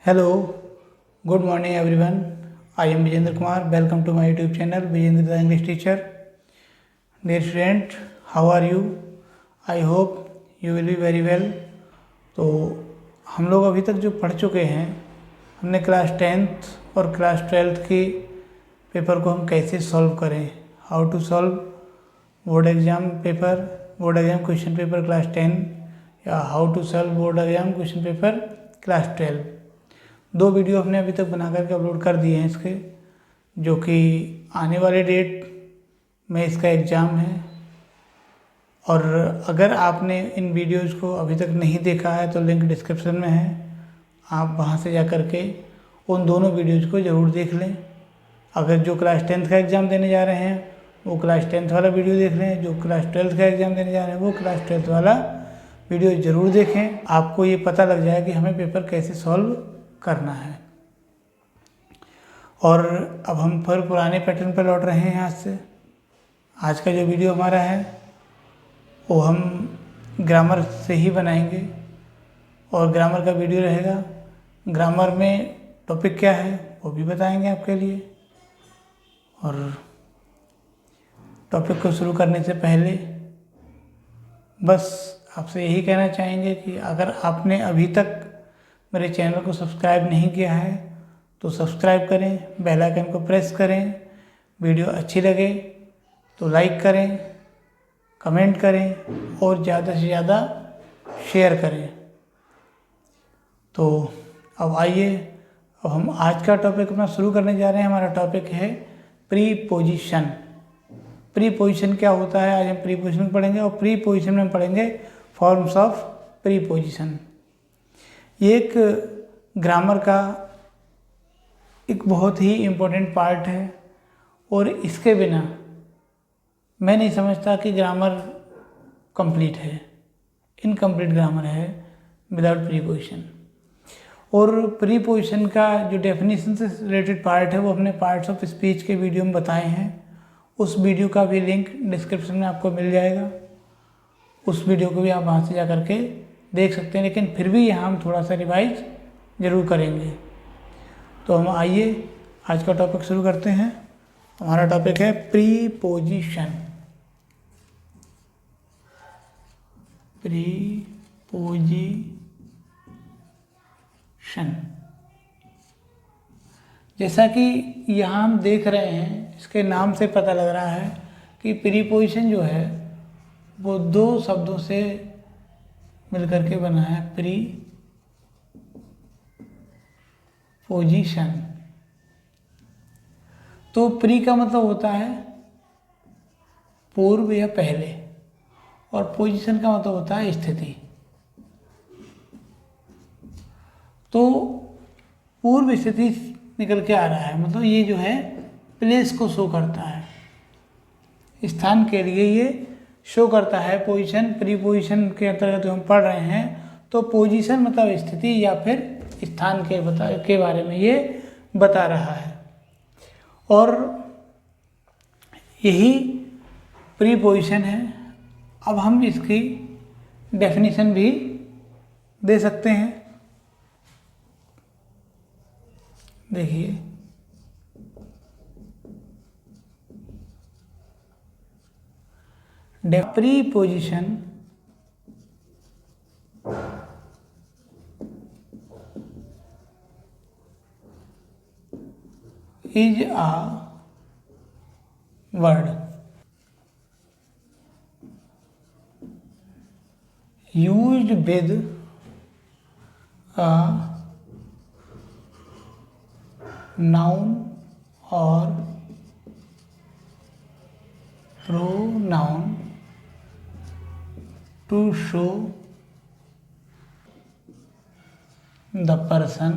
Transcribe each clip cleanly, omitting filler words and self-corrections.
Hello, good morning everyone. I am Vijendra Kumar. Welcome to my YouTube channel Vijendra the English Teacher. Dear student, how are you? I hope you will be very well. तो हम लोग अभी तक जो पढ़ चुके हैं, हमने क्लास 10th और क्लास 12th के पेपर को हम कैसे सॉल्व करें, how to solve board exam paper, board exam question paper class 10 या how to solve board exam question paper class 12। दो वीडियो हमने अभी तक बना करके अपलोड कर दिए हैं इसके, जो कि आने वाले डेट में इसका एग्ज़ाम है। और अगर आपने इन वीडियोज़ को अभी तक नहीं देखा है तो लिंक डिस्क्रिप्शन में है, आप वहां से जा कर के उन दोनों वीडियोज़ को ज़रूर देख लें। अगर जो क्लास 10th का एग्ज़ाम देने जा रहे हैं वो क्लास 10th वाला वीडियो देख लें, जो क्लास 12th का एग्ज़ाम देने जा रहे हैं वो क्लास 12th वाला वीडियो ज़रूर देखें। आपको ये पता लग जाए कि हमें पेपर कैसे सॉल्व करना है। और अब हम फिर पुराने पैटर्न पर लौट रहे हैं। यहाँ से आज का जो वीडियो हमारा है वो हम ग्रामर से ही बनाएंगे और ग्रामर का वीडियो रहेगा। ग्रामर में टॉपिक क्या है वो भी बताएंगे आपके लिए। और टॉपिक को शुरू करने से पहले बस आपसे यही कहना चाहेंगे कि अगर आपने अभी तक मेरे चैनल को सब्सक्राइब नहीं किया है तो सब्सक्राइब करें, बेल आइकन को प्रेस करें। वीडियो अच्छी लगे तो लाइक करें, कमेंट करें और ज़्यादा से ज़्यादा शेयर करें। तो अब आइए, अब हम आज का टॉपिक अपना शुरू करने जा रहे हैं। हमारा टॉपिक है प्रीपोजिशन। प्रीपोजिशन क्या होता है, आज हम प्रीपोजिशन पढ़ेंगे और प्रीपोजिशन में हम पढ़ेंगे फॉर्म्स ऑफ प्रीपोजिशन। ये एक ग्रामर का एक बहुत ही इम्पोर्टेंट पार्ट है और इसके बिना मैं नहीं समझता कि ग्रामर कंप्लीट है। इनकम्प्लीट ग्रामर है विदाउट प्रीपोजिशन। और प्रीपोजिशन का जो डेफिनेशन से रिलेटेड पार्ट है वो अपने पार्ट्स ऑफ स्पीच के वीडियो में बताए हैं। उस वीडियो का भी लिंक डिस्क्रिप्शन में आपको मिल जाएगा। उस वीडियो को भी आप वहाँ से जा कर के देख सकते हैं, लेकिन फिर भी यहाँ हम थोड़ा सा रिवाइज ज़रूर करेंगे। तो हम आइए आज का टॉपिक शुरू करते हैं। हमारा टॉपिक है प्रीपोजिशन। प्रीपोजिशन जैसा कि यहाँ हम देख रहे हैं, इसके नाम से पता लग रहा है कि प्रीपोजिशन जो है वो दो शब्दों से मिलकर के बना है। प्रीपोजिशन, तो प्री का मतलब होता है पूर्व या पहले, और पोजीशन का मतलब होता है स्थिति। तो पूर्व स्थिति निकल के आ रहा है, मतलब ये जो है प्लेस को शो करता है, स्थान के लिए ये शो करता है। पोजीशन प्रीपोजिशन के अंतर्गत हम पढ़ रहे हैं, तो पोजीशन मतलब स्थिति या फिर स्थान के बारे में ये बता रहा है। और यही प्रीपोजिशन है। अब हम इसकी डेफिनेशन भी दे सकते हैं। देखिए, preposition is a word used with a noun or pronoun to show the person,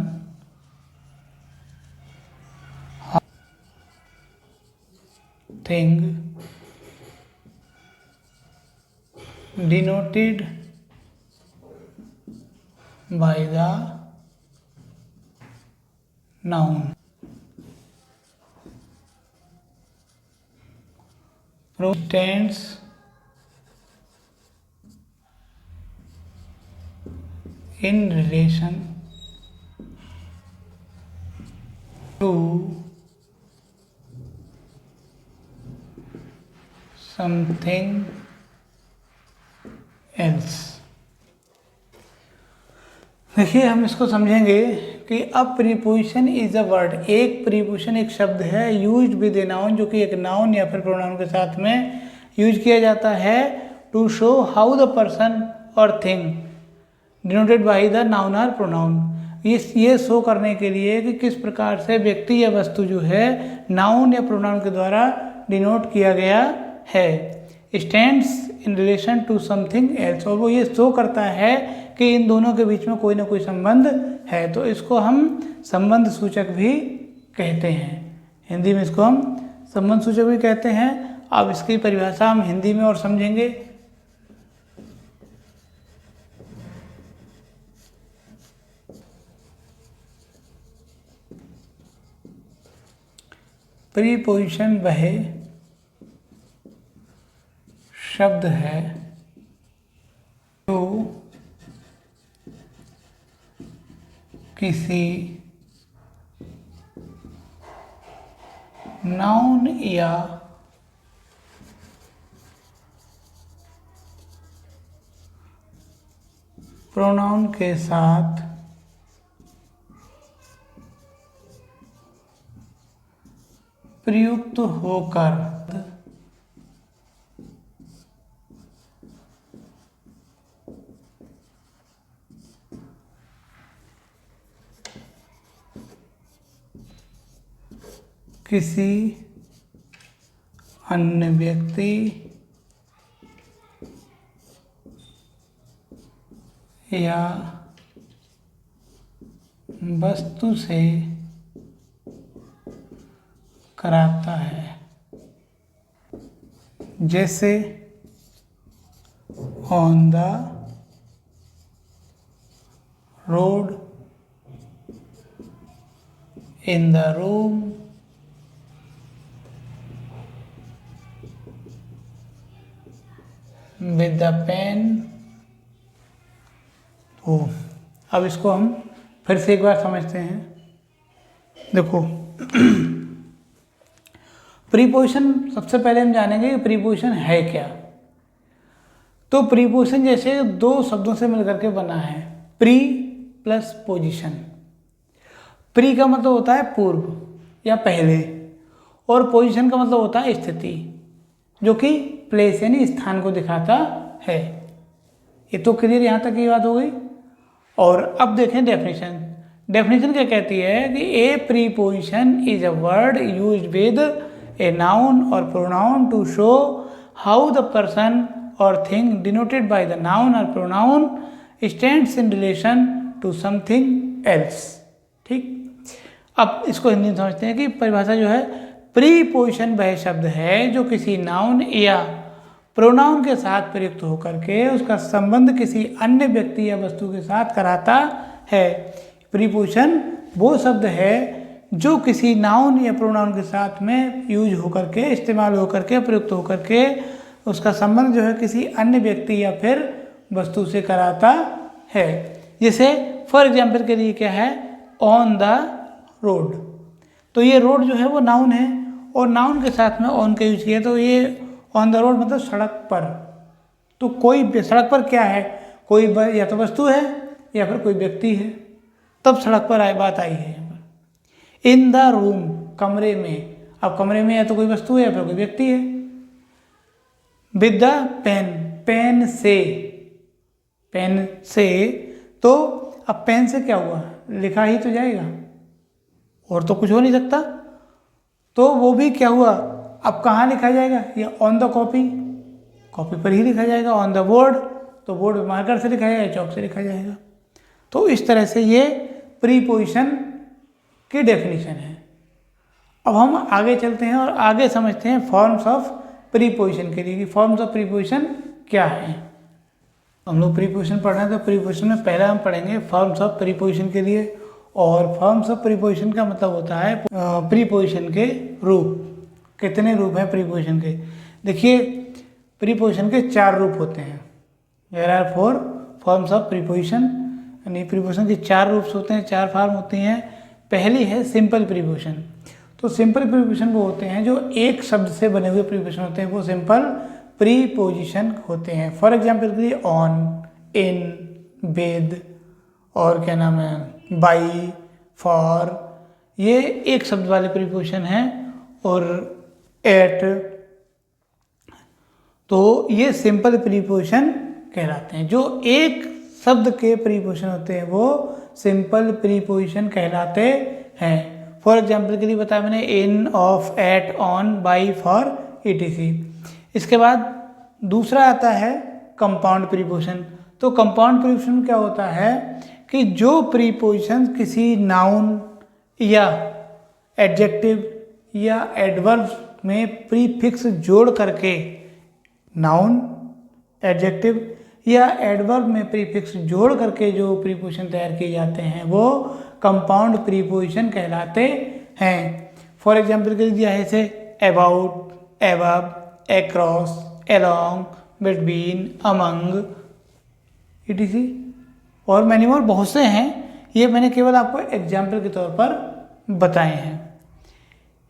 thing denoted by the noun. Stands in relation to something else. देखिए हम इसको समझेंगे कि a preposition is a word, एक प्रीपोजिशन एक शब्द है used with a noun, जो कि एक नाउन या फिर प्रोनाउन के साथ में यूज किया जाता है to show how the person और thing denoted by the noun और प्रोनाउन। ये शो करने के लिए कि किस प्रकार से व्यक्ति या वस्तु जो है नाउन या प्रोनाउन के द्वारा डिनोट किया गया है। Stands in relation to something else, और वो ये शो करता है कि इन दोनों के बीच में कोई ना कोई संबंध है, तो इसको हम संबंध सूचक भी कहते हैं। हिंदी में इसको हम संबंध सूचक भी कहते हैं। अब इसकी परिभाषा हम हिंदी में और समझेंगे। प्रीपोजिशन वह शब्द है जो किसी नाउन या प्रोनाउन के साथ प्रयुक्त होकर किसी अन्य व्यक्ति या वस्तु से कराता है, जैसे on the road, in the room, with the pen. तो अब इसको हम फिर से एक बार समझते हैं। देखो प्रीपोजिशन, सबसे पहले हम जानेंगे कि प्रीपोजिशन है क्या। तो प्रीपोजिशन जैसे दो शब्दों से मिलकर के बना है, प्री प्लस पोजिशन। प्री का मतलब होता है पूर्व या पहले, और पोजिशन का मतलब होता है स्थिति, जो कि प्लेस यानी स्थान को दिखाता है। ये तो क्लियर यहाँ तक की बात हो गई। और अब देखें डेफिनेशन। डेफिनेशन क्या कहती है कि a preposition is a word used with a noun और pronoun to show how the person और thing denoted by the noun और pronoun stands in relation to something else. ठीक, अब इसको हिंदी में समझते हैं कि परिभाषा जो है, प्रीपोजिशन वह शब्द है जो किसी नाउन या प्रोनाउन के साथ प्रयुक्त होकर के उसका संबंध किसी अन्य व्यक्ति या वस्तु के साथ कराता है। प्रीपोजिशन वो शब्द है जो किसी नाउन या प्रोनाउन के साथ में यूज होकर के, इस्तेमाल होकर के, प्रयुक्त होकर के उसका संबंध जो है किसी अन्य व्यक्ति या फिर वस्तु से कराता है। जैसे फॉर एग्जाम्पल के लिए क्या है, ऑन द रोड। तो ये रोड जो है वो नाउन है, और नाउन के साथ में ऑन का यूज किया, तो ये ऑन द रोड मतलब सड़क पर। तो कोई सड़क पर क्या है, कोई या तो वस्तु है या फिर कोई व्यक्ति है, तब सड़क पर बात आई है यहाँ पर। इन द रूम, कमरे में। अब कमरे में या तो कोई वस्तु है या फिर कोई व्यक्ति है। विद द पेन, पेन से, पेन से। तो अब पेन से क्या हुआ, लिखा ही तो जाएगा, और तो कुछ हो नहीं सकता। तो वो भी क्या हुआ, अब कहाँ लिखा जाएगा, या ऑन द कॉपी, कॉपी पर ही लिखा जाएगा। ऑन द बोर्ड, तो बोर्ड मार्कर से लिखा जाएगा, चौक से लिखा जाएगा। तो इस तरह से ये प्रीपोजिशन की डेफिनेशन है। अब हम आगे चलते हैं और आगे समझते हैं फॉर्म्स ऑफ प्रीपोजिशन के लिए कि फॉर्म्स ऑफ प्रीपोजिशन क्या है। हम लोग प्रीपोजिशन पढ़ रहे हैं, तो प्रीपोजिशन में पहला हम पढ़ेंगे फॉर्म्स ऑफ प्रीपोजिशन के लिए। और फॉर्म्स ऑफ प्रीपोजिशन का मतलब होता है प्रीपोजिशन के रूप। कितने रूप हैं प्रीपोजिशन के, देखिए प्रीपोजिशन के 4 रूप होते हैं। There are 4 forms of preposition, यानी प्रीपोजिशन के 4 रूप्स होते हैं, 4 फॉर्म होती हैं। पहली है सिंपल प्रीपोजिशन। तो सिंपल प्रीपोजिशन वो होते हैं जो एक शब्द से बने हुए प्रीपोजिशन होते हैं, वो सिंपल प्रीपोजिशन होते हैं। फॉर एग्जाम्पल के लिए ऑन, इन, विद और क्या नाम है बाई, फॉर, ये एक शब्द वाले प्रीपोजिशन हैं। और एट, तो ये सिंपल प्रीपोजिशन कहलाते हैं। जो एक शब्द के प्रीपोजिशन होते हैं वो सिंपल प्रीपोजिशन कहलाते हैं। फॉर एग्जाम्पल के लिए बताया मैंने in, of, at, on, by, for, etc। इसके बाद दूसरा आता है कंपाउंड प्रीपोजिशन। तो कंपाउंड प्रीपोजिशन क्या होता है कि जो प्रीपोजिशन किसी नाउन या एडजेक्टिव या एडवर्ब में प्रीफिक्स जोड़ करके, नाउन, एडजेक्टिव या एडवर्ब में प्रीफिक्स जोड़ करके जो प्रीपोजिशन तैयार किए जाते हैं वो कंपाउंड प्रीपोजिशन कहलाते हैं। फॉर एग्जाम्पल के लिए दिया है इसे about, above, across, along, between, among, etc। और मैंने और बहुत से हैं, ये मैंने केवल आपको एग्जाम्पल के तौर पर बताए हैं।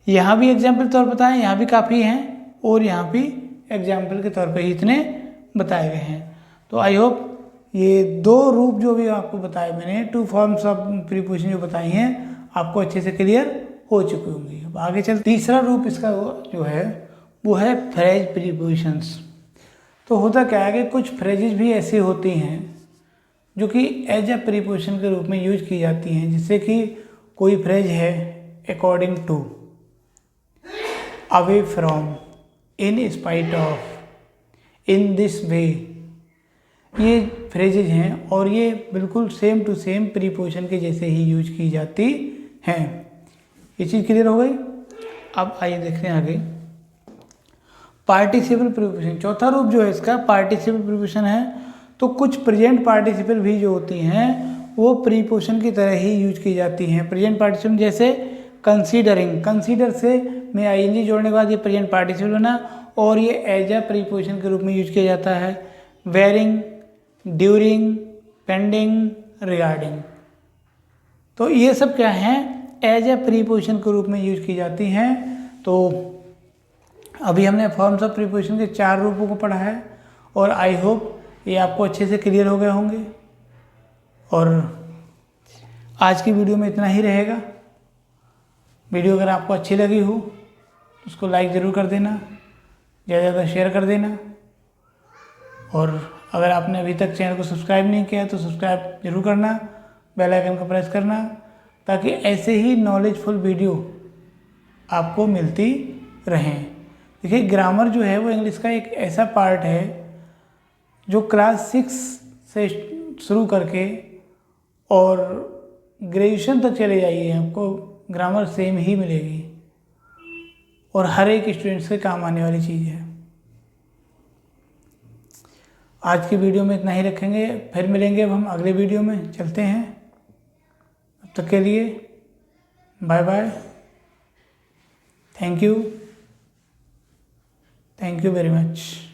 यहाँ भी एग्जाम्पल के तौर पर बताए, यहाँ भी काफ़ी हैं और यहाँ भी एग्जाम्पल के तौर पर ही इतने बताए गए हैं। तो आई होप ये दो रूप जो भी आपको बताए मैंने, टू फॉर्म्स ऑफ प्रीपोजिशन जो बताई हैं, आपको अच्छे से क्लियर हो चुकी होंगी। अब आगे चल, तीसरा रूप इसका जो है वो है फ्रेज प्रीपोजिशंस। तो होता क्या है कि कुछ फ्रेजेज भी ऐसी होती हैं जो कि एज अ प्रीपोजिशन के रूप में यूज की जाती हैं। जैसे कि कोई फ्रेज है according to, away from, in spite of, in this way, ये फ्रेजेज हैं और ये बिल्कुल सेम टू सेम प्रीपोजिशन के जैसे ही यूज की जाती हैं। ये चीज़ क्लियर हो गई। अब आइए देखते हैं आगे पार्टिसिपल प्रीपोजिशन। चौथा रूप जो है इसका पार्टिसिपल प्रीपोजिशन है। तो कुछ प्रेजेंट पार्टिसिपल भी जो होती हैं वो प्रीपोजिशन की तरह ही यूज की जाती हैं। प्रेजेंट पार्टिसिपल जैसे कंसीडरिंग, कंसीडर से में आईएनजी जोड़ने के बाद ये प्रेजेंट पार्टिसिपल बना और ये एज अ प्रीपोजिशन के रूप में यूज किया जाता है। वेयरिंग, ड्यूरिंग, पेंडिंग, रिगार्डिंग, तो ये सब क्या हैं, एज अ प्रीपोजिशन के रूप में यूज की जाती हैं। तो अभी हमने फॉर्म्स ऑफ प्रीपोजिशन के 4 रूपों को पढ़ा है और आई होप ये आपको अच्छे से क्लियर हो गए होंगे। और आज की वीडियो में इतना ही रहेगा। वीडियो अगर आपको अच्छी लगी हो तो उसको लाइक ज़रूर कर देना, ज़्यादा से ज़्यादा शेयर कर देना। और अगर आपने अभी तक चैनल को सब्सक्राइब नहीं किया तो सब्सक्राइब जरूर करना, बेल आइकन को प्रेस करना, ताकि ऐसे ही नॉलेजफुल वीडियो आपको मिलती रहें। देखिए ग्रामर जो है वो इंग्लिश का एक ऐसा पार्ट है जो क्लास 6 से शुरू करके और ग्रेजुएशन तक चले जाइए, आपको ग्रामर सेम ही मिलेगी और हर एक स्टूडेंट्स के काम आने वाली चीज़ है। आज की वीडियो में इतना ही रखेंगे, फिर मिलेंगे अब हम अगले वीडियो में। चलते हैं, तब तक के लिए bye bye. Thank you very much.